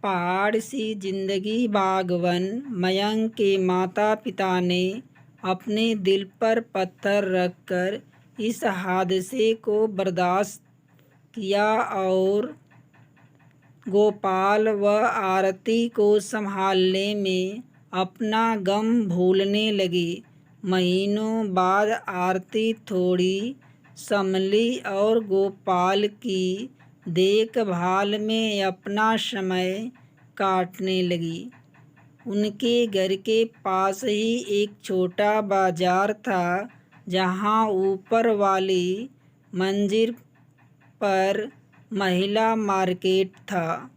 पहाड़ सी जिंदगी बागवन मयंक के माता पिता ने अपने दिल पर पत्थर रखकर इस हादसे को बर्दाश्त किया और गोपाल व आरती को संभालने में अपना गम भूलने लगी। महीनों बाद आरती थोड़ी संभली और गोपाल की देखभाल में अपना समय काटने लगी। उनके घर के पास ही एक छोटा बाजार था, जहां ऊपर वाली मंजिल पर महिला मार्केट था।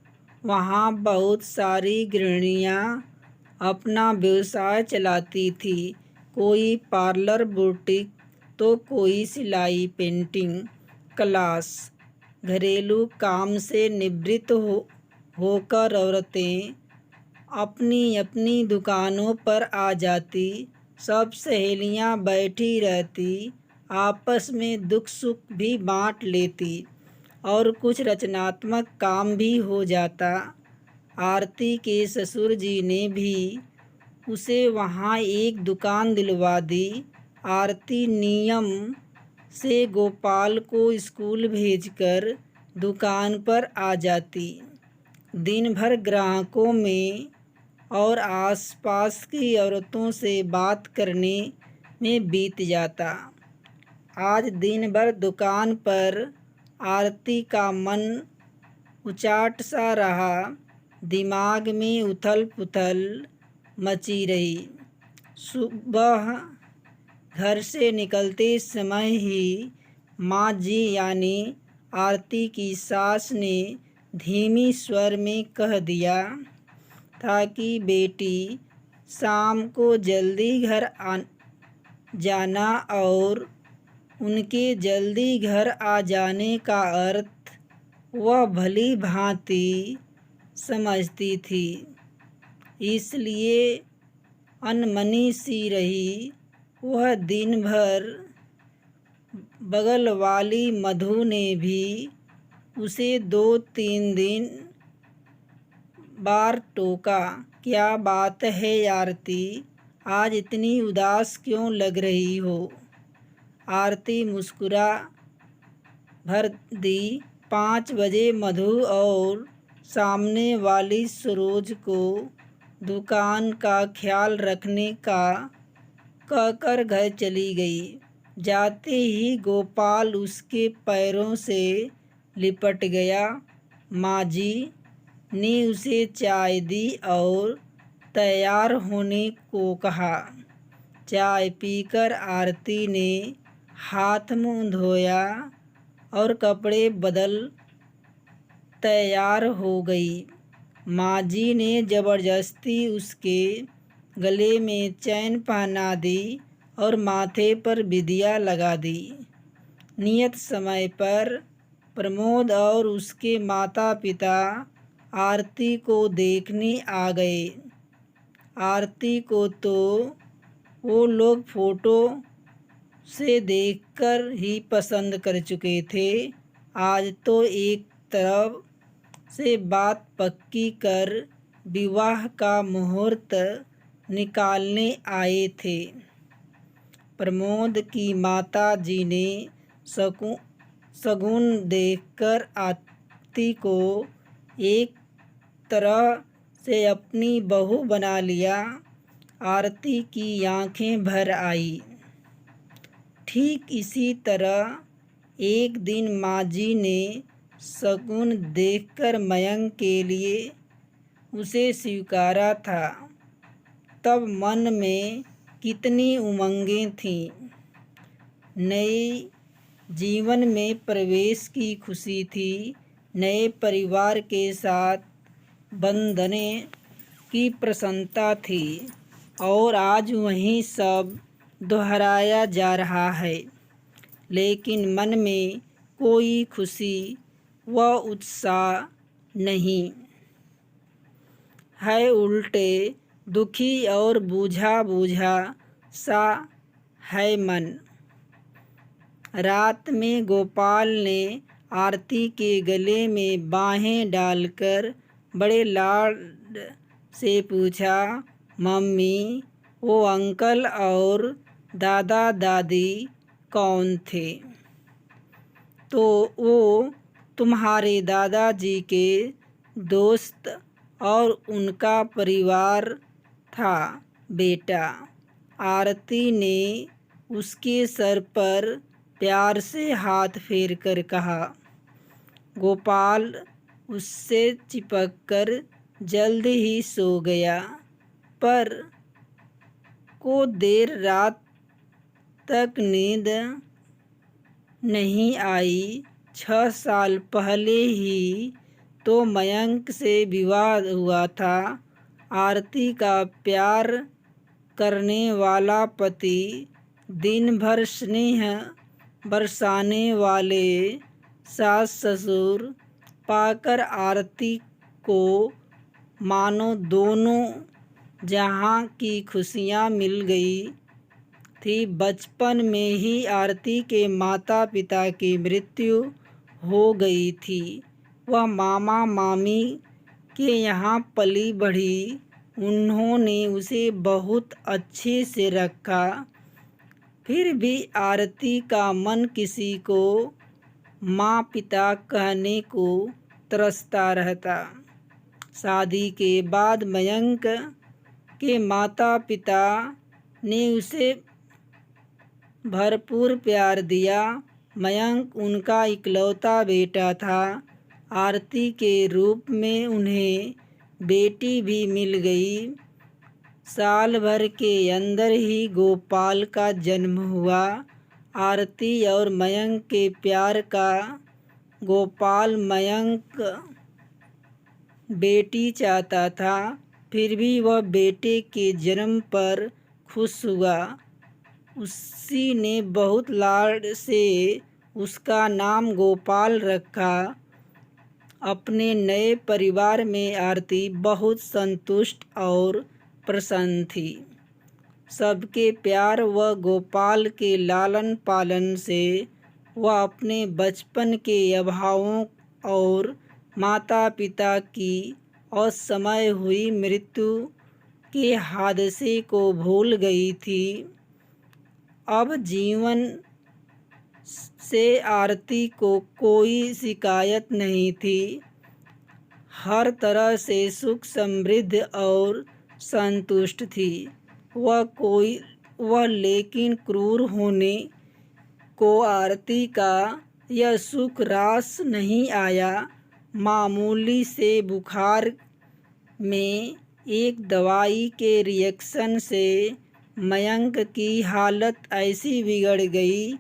वहां बहुत सारी गृहिणियां अपना व्यवसाय चलाती थी। कोई पार्लर, बुटीक तो कोई सिलाई, पेंटिंग क्लास। घरेलू काम से निवृत्त होकर औरतें अपनी अपनी दुकानों पर आ जाती। सब सहेलियां बैठी रहती, आपस में दुख सुख भी बांट लेती और कुछ रचनात्मक काम भी हो जाता। आरती के ससुर जी ने भी उसे वहाँ एक दुकान दिलवा दी। आरती नियम से गोपाल को स्कूल भेजकर दुकान पर आ जाती। दिन भर ग्राहकों में और आसपास की औरतों से बात करने में बीत जाता। आज दिन भर दुकान पर आरती का मन उचाट सा रहा। दिमाग में उथल पुथल मची रही। सुबह घर से निकलते समय ही माँ जी यानी आरती की सास ने धीमी स्वर में कह दिया था कि बेटी, शाम को जल्दी घर जाना। और उनके जल्दी घर आ जाने का अर्थ वह भली भांति समझती थी, इसलिए अनमनी सी रही। वह दिन भर बगल वाली मधु ने भी उसे 2-3 बार टोका। क्या बात है आरती, आज इतनी उदास क्यों लग रही हो? आरती मुस्कुरा भर दी। 5 बजे मधु और सामने वाली सरोज को दुकान का ख्याल रखने का कहकर घर चली गई। जाते ही गोपाल उसके पैरों से लिपट गया। माँ जी ने उसे चाय दी और तैयार होने को कहा। चाय पीकर आरती ने हाथ मुंह धोया और कपड़े बदल तैयार हो गई। माँ जी ने जबरदस्ती उसके गले में चैन पहना दी और माथे पर बिंदिया लगा दी। नियत समय पर प्रमोद और उसके माता पिता आरती को देखने आ गए। आरती को तो वो लोग फोटो से देखकर ही पसंद कर चुके थे। आज तो एक तरफ से बात पक्की कर विवाह का मुहूर्त निकालने आए थे। प्रमोद की माता जी ने शगुन देखकर आरती को एक तरह से अपनी बहू बना लिया। आरती की आंखें भर आई। ठीक इसी तरह एक दिन माँ जी ने शगुन देखकर मयंक के लिए उसे स्वीकारा था। तब मन में कितनी उमंगें थीं। नए जीवन में प्रवेश की खुशी थी। नए परिवार के साथ बंधने की प्रसन्नता थी। और आज वही सब दोहराया जा रहा है, लेकिन मन में कोई खुशी व उत्साह नहीं है। उल्टे दुखी और बुझा बुझा सा है मन। रात में गोपाल ने आरती के गले में बाहें डालकर बड़े लाड से पूछा, मम्मी, वो अंकल और दादा दादी कौन थे? तो वो तुम्हारे दादाजी के दोस्त और उनका परिवार था बेटा। आरती ने उसके सर पर प्यार से हाथ फेर कर कहा। गोपाल उससे चिपककर जल्द ही सो गया, पर को देर रात तक नींद नहीं आई। 6 साल पहले ही तो मयंक से विवाह हुआ था। आरती का प्यार करने वाला पति, दिन भर स्नेह बरसाने वाले सास ससुर पाकर आरती को मानो दोनों जहां की खुशियां मिल गई थी। बचपन में ही आरती के माता पिता की मृत्यु हो गई थी। वह मामा मामी के यहाँ पली बढ़ी। उन्होंने उसे बहुत अच्छे से रखा। फिर भी आरती का मन किसी को माँ पिता कहने को तरसता रहता। शादी के बाद मयंक के माता पिता ने उसे भरपूर प्यार दिया। मयंक उनका इकलौता बेटा था। आरती के रूप में उन्हें बेटी भी मिल गई। साल भर के अंदर ही गोपाल का जन्म हुआ। आरती और मयंक के प्यार का गोपाल मयंक बेटी चाहता था, फिर भी वह बेटे के जन्म पर खुश हुआ। उसी ने बहुत लाड से उसका नाम गोपाल रखा। अपने नए परिवार में आरती बहुत संतुष्ट और प्रसन्न थी। सबके प्यार व गोपाल के लालन पालन से वह अपने बचपन के अभावों और माता पिता की असमय हुई मृत्यु के हादसे को भूल गई थी। अब जीवन से आरती को कोई शिकायत नहीं थी। हर तरह से सुख समृद्ध और संतुष्ट थी। वह लेकिन क्रूर होने को आरती का यह सुख रास नहीं आया। मामूली से बुखार में एक दवाई के रिएक्शन से मयंक की हालत ऐसी बिगड़ गई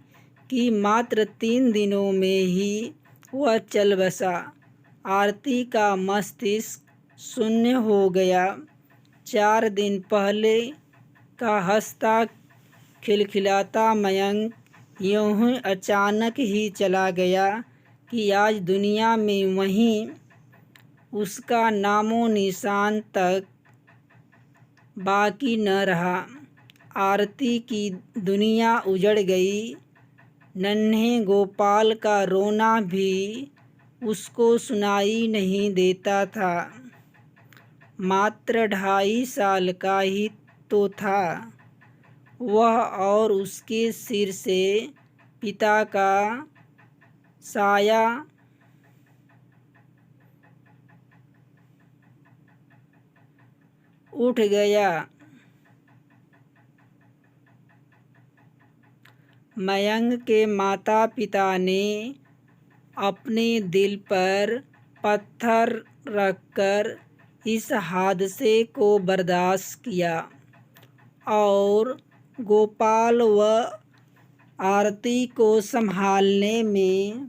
कि मात्र 3 दिनों में ही वह चल बसा। आरती का मस्तिष्क शून्य हो गया। 4 दिन पहले का हंसता खिलखिलाता मयंक यूं ही अचानक ही चला गया कि आज दुनिया में वहीं उसका नामो निशान तक बाकी न रहा। आरती की दुनिया उजड़ गई। नन्हे गोपाल का रोना भी उसको सुनाई नहीं देता था। मात्र 2.5 साल का ही तो था वह, और उसके सिर से पिता का साया उठ गया। मयंक के माता पिता ने अपने दिल पर पत्थर रखकर इस हादसे को बर्दाश्त किया और गोपाल व आरती को संभालने में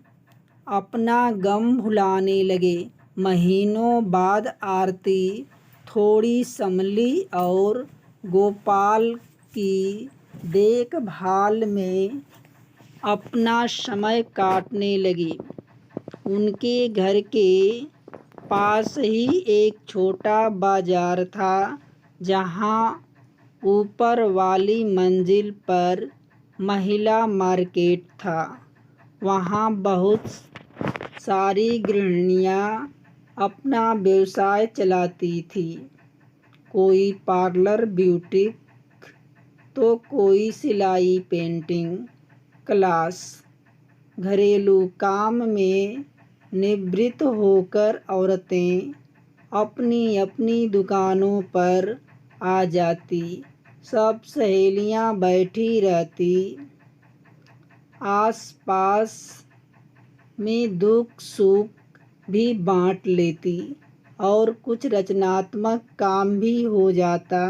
अपना गम भुलाने लगे। महीनों बाद आरती थोड़ी संभली और गोपाल की देखभाल में अपना समय काटने लगी। उनके घर के पास ही एक छोटा बाजार था, जहां ऊपर वाली मंजिल पर महिला मार्केट था। वहां बहुत सारी गृहिणियां अपना व्यवसाय चलाती थी। कोई पार्लर ब्यूटिक तो कोई सिलाई पेंटिंग क्लास। घरेलू काम में निवृत्त होकर औरतें अपनी अपनी दुकानों पर आ जाती। सब सहेलियां बैठी रहती। आस पास में दुख सुख भी बांट लेती और कुछ रचनात्मक काम भी हो जाता।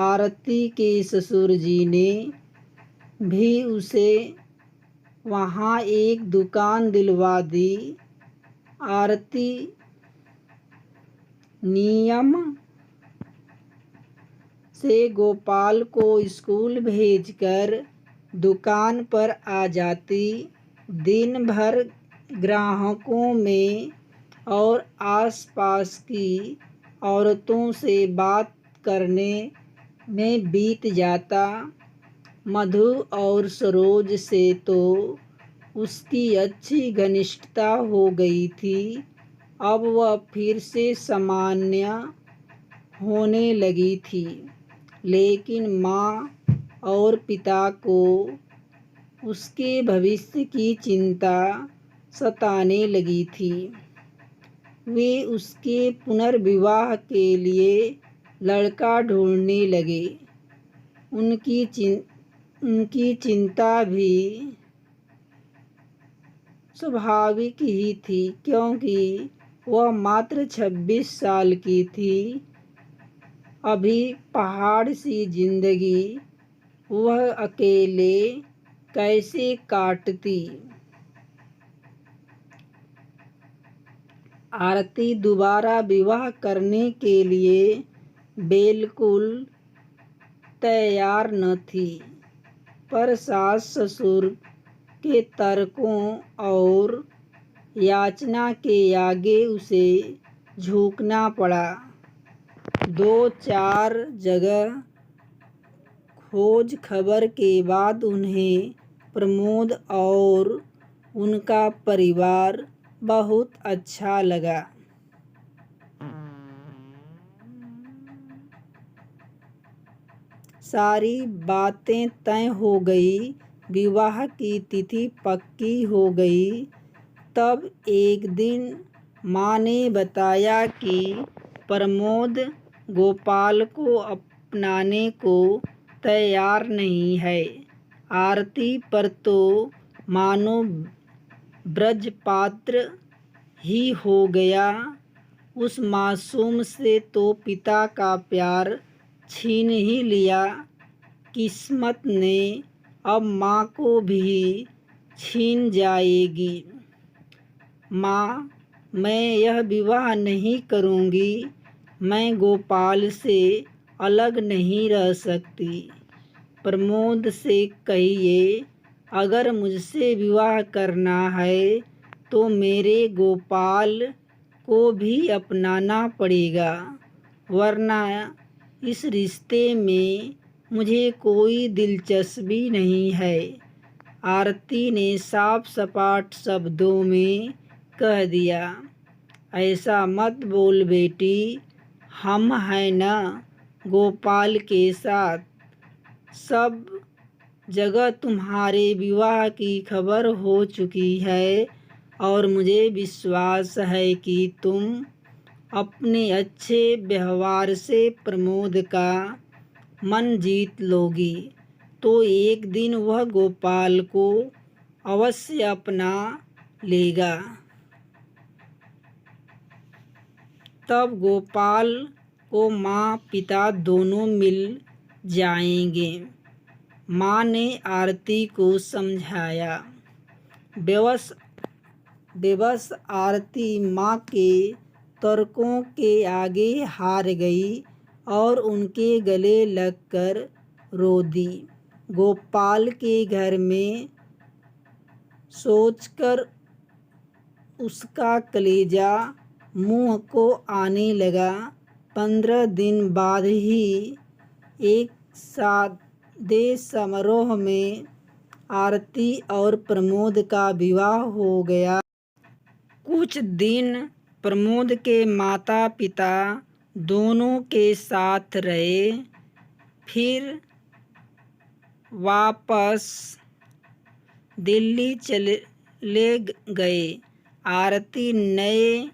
आरती के ससुर जी ने भी उसे वहाँ एक दुकान दिलवा दी। आरती नियम से गोपाल को स्कूल भेजकर दुकान पर आ जाती। दिन भर ग्राहकों में और आसपास की औरतों से बात करने में बीत जाता। मधु और सरोज से तो उसकी अच्छी घनिष्ठता हो गई थी। अब वह फिर से सामान्य होने लगी थी, लेकिन माँ और पिता को उसके भविष्य की चिंता सताने लगी थी। वे उसके पुनर्विवाह के लिए लड़का ढूंढने लगे। उनकी चिंता भी स्वाभाविक ही थी, क्योंकि वह मात्र 26 साल की थी। अभी पहाड़ सी जिंदगी वह अकेले कैसे काटती। आरती दोबारा विवाह करने के लिए बिल्कुल तैयार न थी, पर सास ससुर के तर्कों और याचना के आगे उसे झुकना पड़ा। 2-4 जगह खोज खबर के बाद उन्हें प्रमोद और उनका परिवार बहुत अच्छा लगा। सारी बातें तय हो गई, विवाह की तिथि पक्की हो गई। तब एक दिन माँ ने बताया कि प्रमोद गोपाल को अपनाने को तैयार नहीं है। आरती पर तो मानो ब्रजपात्र ही हो गया। उस मासूम से तो पिता का प्यार छीन ही लिया। किस्मत ने अब माँ को भी छीन जाएगी। माँ, मैं यह विवाह नहीं करूँगी। मैं गोपाल से अलग नहीं रह सकती। प्रमोद से कहिए, अगर मुझसे विवाह करना है तो मेरे गोपाल को भी अपनाना पड़ेगा, वरना इस रिश्ते में मुझे कोई दिलचस्पी नहीं है। आरती ने साफ सपाट शब्दों में कह दिया। ऐसा मत बोल बेटी, हम हैं ना गोपाल के साथ। सब जगह तुम्हारे विवाह की खबर हो चुकी है और मुझे विश्वास है कि तुम अपने अच्छे व्यवहार से प्रमोद का मन जीत लोगी, तो एक दिन वह गोपाल को अवश्य अपना लेगा। तब गोपाल को माँ पिता दोनों मिल जाएंगे। माँ ने आरती को समझाया। बेबस आरती माँ के तर्कों के आगे हार गई और उनके गले लगकर रो दी। गोपाल के घर में सोचकर उसका कलेजा मुंह को आने लगा। 15 दिन बाद ही एक सादे समारोह में आरती और प्रमोद का विवाह हो गया। कुछ दिन प्रमोद के माता पिता दोनों के साथ रहे। फिर वापस दिल्ली चले गए। आरती नए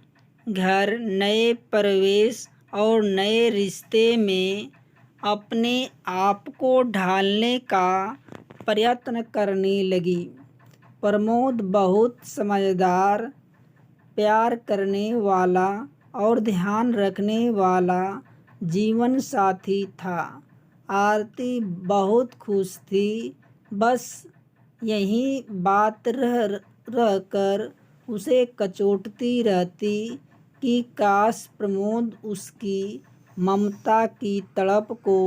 घर, नए परिवेश और नए रिश्ते में अपने आप को ढालने का प्रयत्न करने लगी। प्रमोद बहुत समझदार, प्यार करने वाला और ध्यान रखने वाला जीवन साथी था। आरती बहुत खुश थी। बस यही बात रह कर उसे कचोटती रहती कि काश प्रमोद उसकी ममता की तड़प को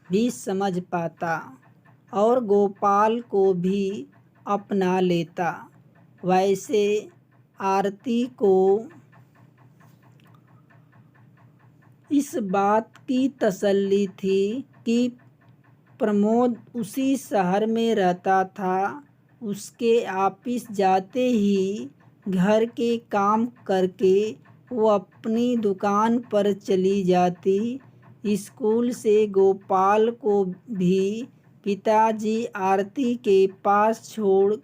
भी समझ पाता और गोपाल को भी अपना लेता। वैसे आरती को इस बात की तसल्ली थी कि प्रमोद उसी शहर में रहता था। उसके ऑफिस जाते ही घर के काम करके वो अपनी दुकान पर चली जाती। स्कूल से गोपाल को भी पिताजी आरती के पास छोड़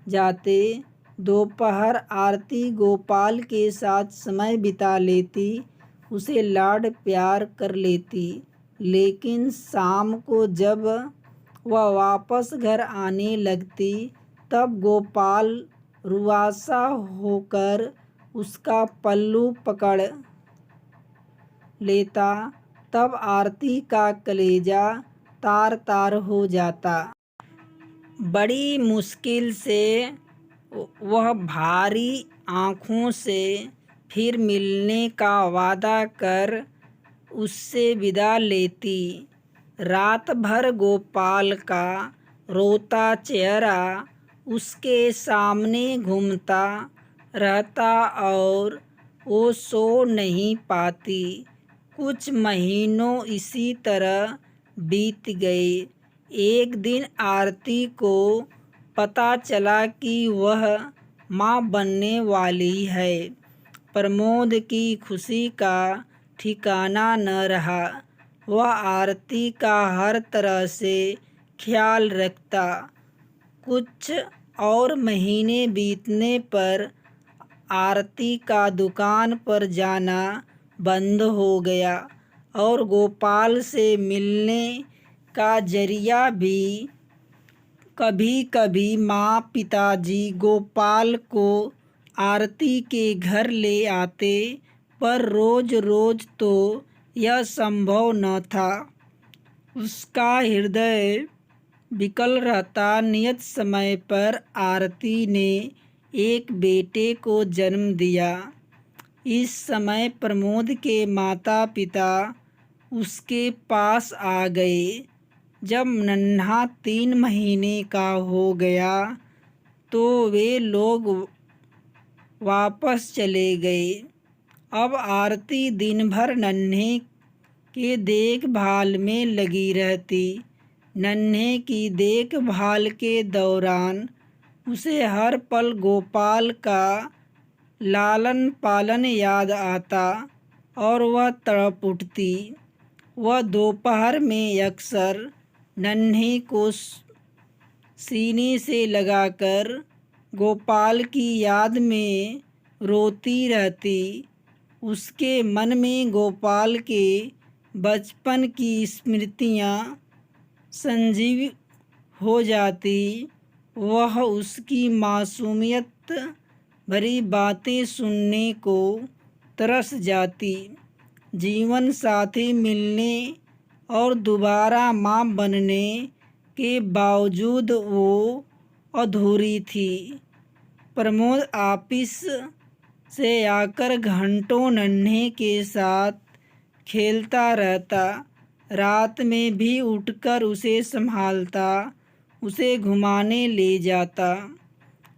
जाते। दोपहर आरती गोपाल के साथ समय बिता लेती, उसे लाड प्यार कर लेती। लेकिन शाम को जब वह वापस घर आने लगती तब गोपाल रुआसा होकर उसका पल्लू पकड़ लेता। तब आरती का कलेजा तार तार हो जाता। बड़ी मुश्किल से वह भारी आँखों से फिर मिलने का वादा कर उससे विदा लेती। रात भर गोपाल का रोता चेहरा उसके सामने घूमता रहता और वो सो नहीं पाती। कुछ महीनों इसी तरह बीत गए। एक दिन आरती को पता चला कि वह माँ बनने वाली है। प्रमोद की खुशी का ठिकाना न रहा। वह आरती का हर तरह से ख्याल रखता। कुछ और महीने बीतने पर आरती का दुकान पर जाना बंद हो गया और गोपाल से मिलने का जरिया भी कभी कभी माँ पिताजी गोपाल को आरती के घर ले आते, पर रोज रोज तो यह संभव न था। उसका हृदय विकल रहता। नियत समय पर आरती ने एक बेटे को जन्म दिया। इस समय प्रमोद के माता पिता उसके पास आ गए। जब नन्हा 3 महीने का हो गया तो वे लोग वापस चले गए। अब आरती दिन भर नन्हे के देखभाल में लगी रहती। नन्हे की देखभाल के दौरान उसे हर पल गोपाल का लालन पालन याद आता और वह तड़प उठती। वह दोपहर में अक्सर नन्हे को सीने से लगाकर गोपाल की याद में रोती रहती। उसके मन में गोपाल के बचपन की स्मृतियाँ संजीव हो जाती। वह उसकी मासूमियत भरी बातें सुनने को तरस जाती। जीवन साथी मिलने और दोबारा माँ बनने के बावजूद वो अधूरी थी। प्रमोद ऑफिस से आकर घंटों नन्हे के साथ खेलता रहता। रात में भी उठकर उसे संभालता, उसे घुमाने ले जाता।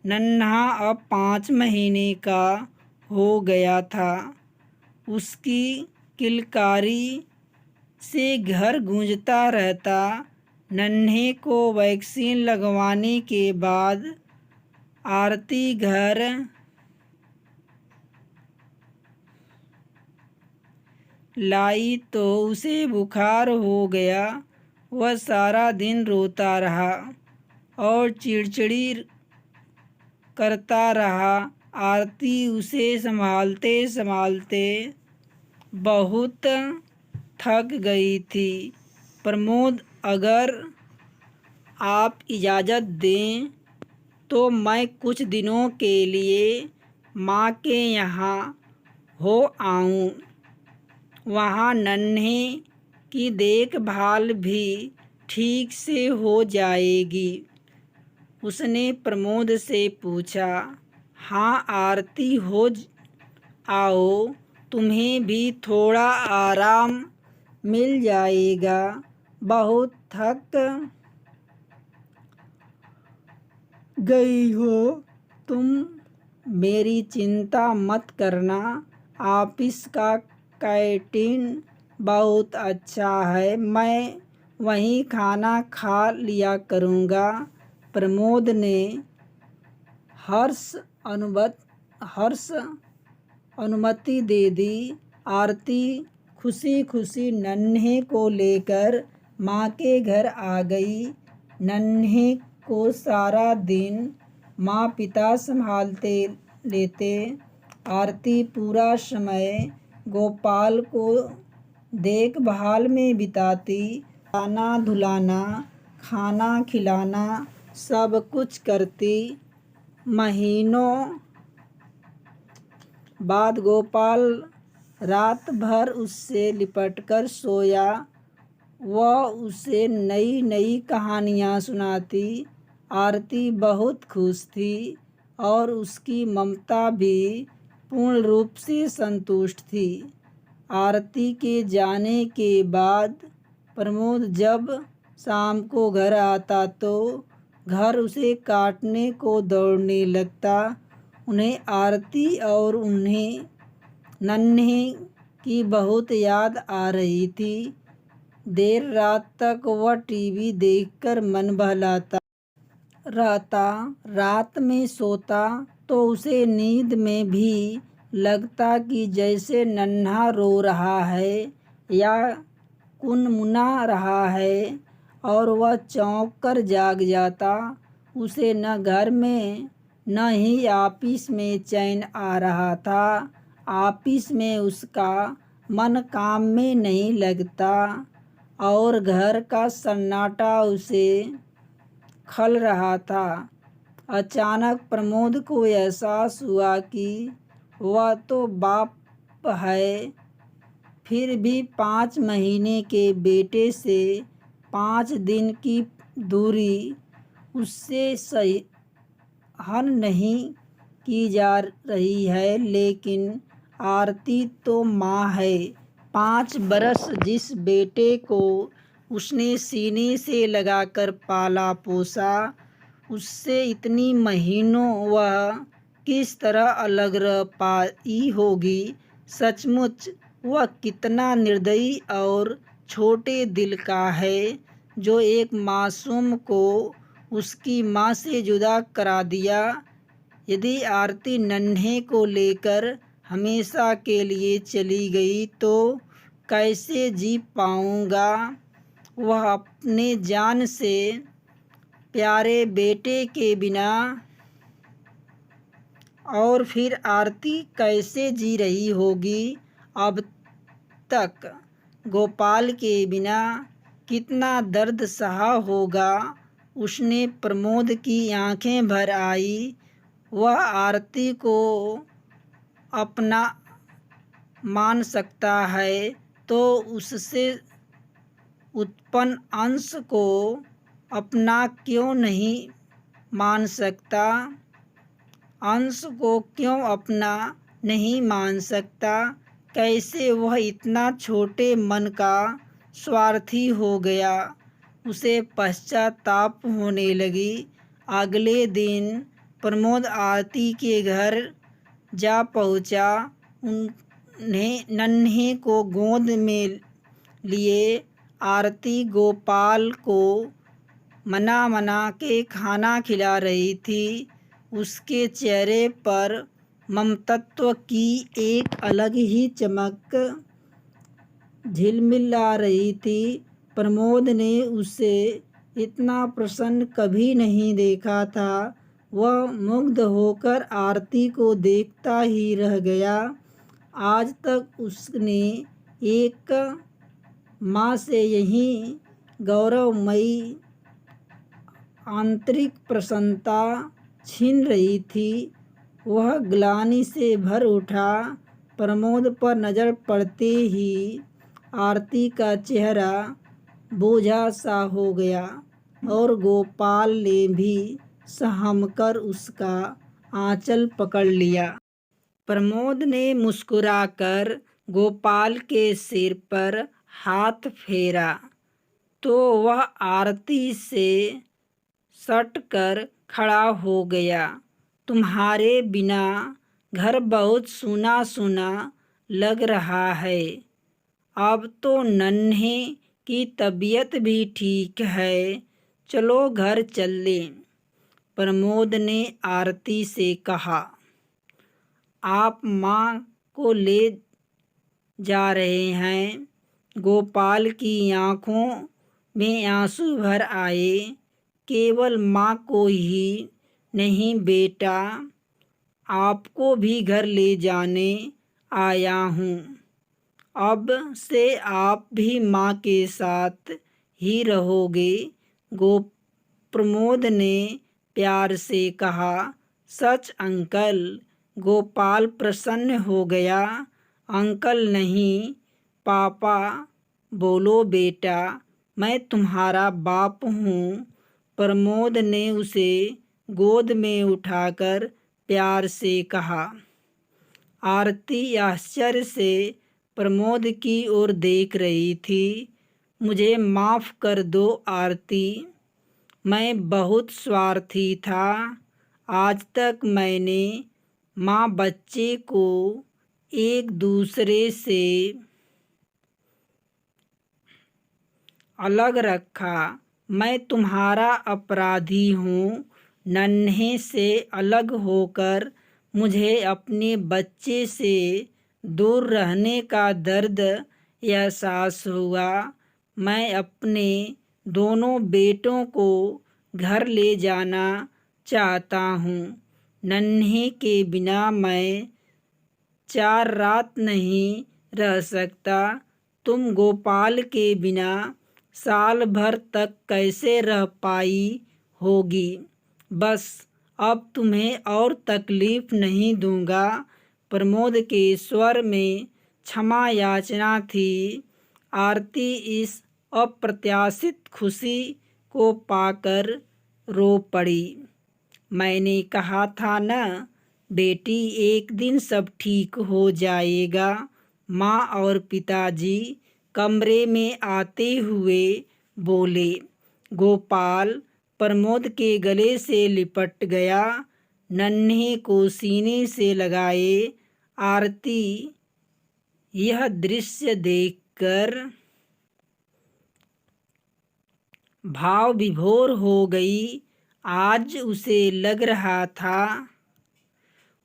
नन्हा अब 5 महीने का हो गया था। उसकी किलकारी से घर गूंजता रहता। नन्हे को वैक्सीन लगवाने के बाद आरती घर लाई तो उसे बुखार हो गया। वह सारा दिन रोता रहा और चिड़चिड़ी करता रहा। आरती उसे संभालते संभालते बहुत थक गई थी। प्रमोद, अगर आप इजाज़त दें तो मैं कुछ दिनों के लिए माँ के यहाँ हो आऊँ। वहाँ नन्हे की देखभाल भी ठीक से हो जाएगी। उसने प्रमोद से पूछा। हाँ आरती, आओ, तुम्हें भी थोड़ा आराम मिल जाएगा। बहुत थक गई हो तुम। मेरी चिंता मत करना। ऑफिस का कैंटीन बहुत अच्छा है, मैं वहीं खाना खा लिया करूँगा। प्रमोद ने हर्ष अनुमति दे दी। आरती खुशी खुशी नन्हे को लेकर माँ के घर आ गई। नन्हे को सारा दिन माँ पिता संभालते लेते। आरती पूरा समय गोपाल को देखभाल में बिताती। खिलाना धुलाना, खाना खिलाना, सब कुछ करती। महीनों बाद गोपाल रात भर उससे लिपटकर सोया। वह उसे नई नई कहानियाँ सुनाती। आरती बहुत खुश थी और उसकी ममता भी पूर्ण रूप से संतुष्ट थी। आरती के जाने के बाद प्रमोद जब शाम को घर आता तो घर उसे काटने को दौड़ने लगता। उन्हें आरती और उन्हें नन्हे की बहुत याद आ रही थी। देर रात तक वह टीवी देखकर मन बहलाता रहता। रात में सोता तो उसे नींद में भी लगता कि जैसे नन्हा रो रहा है या कुनमुना रहा है, और वह चौंक कर जाग जाता। उसे न घर में न ही ऑफिस में चैन आ रहा था। ऑफिस में उसका मन काम में नहीं लगता और घर का सन्नाटा उसे खल रहा था। अचानक प्रमोद को एहसास हुआ कि वह तो बाप है, फिर भी 5 महीने के बेटे से 5 दिन की दूरी उससे सहन नहीं की जा रही है। लेकिन आरती तो माँ है। 5 बरस जिस बेटे को उसने सीने से लगाकर पाला पोसा, उससे इतनी महीनों वह किस तरह अलग रह पाई होगी। सचमुच वह कितना निर्दयी और छोटे दिल का है जो एक मासूम को उसकी माँ से जुदा करा दिया। यदि आरती नन्हे को लेकर हमेशा के लिए चली गई तो कैसे जी पाऊँगा वह अपने जान से प्यारे बेटे के बिना। और फिर आरती कैसे जी रही होगी अब तक गोपाल के बिना। कितना दर्द सहा होगा उसने। प्रमोद की आंखें भर आई। वह आरती को अपना मान सकता है तो उससे उत्पन्न अंश को अपना क्यों नहीं मान सकता। अंश को क्यों अपना नहीं मान सकता। कैसे वह इतना छोटे मन का स्वार्थी हो गया। उसे पश्चाताप होने लगी। अगले दिन प्रमोद आरती के घर जा पहुंचा। उन्हें नन्हे को गोद में लिए आरती गोपाल को मना मना के खाना खिला रही थी। उसके चेहरे पर ममतत्व की एक अलग ही चमक झिलमिला रही थी। प्रमोद ने उसे इतना प्रसन्न कभी नहीं देखा था। वह मुग्ध होकर आरती को देखता ही रह गया। आज तक उसने एक माँ से यही गौरवमयी आंतरिक प्रसन्नता छीन रही थी। वह ग्लानि से भर उठा। प्रमोद पर नज़र पड़ते ही आरती का चेहरा बोझा सा हो गया और गोपाल ने भी सहमकर उसका आंचल पकड़ लिया। प्रमोद ने मुस्कुराकर गोपाल के सिर पर हाथ फेरा तो वह आरती से सटकर खड़ा हो गया। तुम्हारे बिना घर बहुत सूना सूना लग रहा है। अब तो नन्हे की तबीयत भी ठीक है, चलो घर चलें। प्रमोद ने आरती से कहा। आप माँ को ले जा रहे हैं? गोपाल की आँखों में आंसू भर आए। केवल माँ को ही नहीं बेटा, आपको भी घर ले जाने आया हूँ। अब से आप भी माँ के साथ ही रहोगे। प्रमोद ने प्यार से कहा। सच अंकल? गोपाल प्रसन्न हो गया। अंकल नहीं, पापा बोलो बेटा, मैं तुम्हारा बाप हूँ। प्रमोद ने उसे गोद में उठाकर प्यार से कहा। आरती आश्चर्य से प्रमोद की ओर देख रही थी। मुझे माफ़ कर दो आरती, मैं बहुत स्वार्थी था। आज तक मैंने माँ बच्चे को एक दूसरे से अलग रखा। मैं तुम्हारा अपराधी हूँ। नन्हे से अलग होकर मुझे अपने बच्चे से दूर रहने का दर्द एहसास हुआ। मैं अपने दोनों बेटों को घर ले जाना चाहता हूँ। नन्हे के बिना मैं 4 रात नहीं रह सकता। तुम गोपाल के बिना साल भर तक कैसे रह पाई होगी। बस अब तुम्हें और तकलीफ नहीं दूंगा। प्रमोद के स्वर में क्षमा याचना थी। आरती इस अप्रत्याशित खुशी को पाकर रो पड़ी। मैंने कहा था न बेटी, एक दिन सब ठीक हो जाएगा। माँ और पिताजी कमरे में आते हुए बोले। गोपाल प्रमोद के गले से लिपट गया, नन्हे को सीने से लगाए। आरती यह दृश्य देखकर भाव विभोर हो गई। आज उसे लग रहा था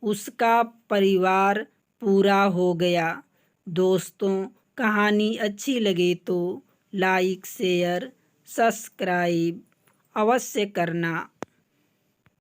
उसका परिवार पूरा हो गया। दोस्तों, कहानी अच्छी लगे तो लाइक शेयर सब्सक्राइब अवश्य करना।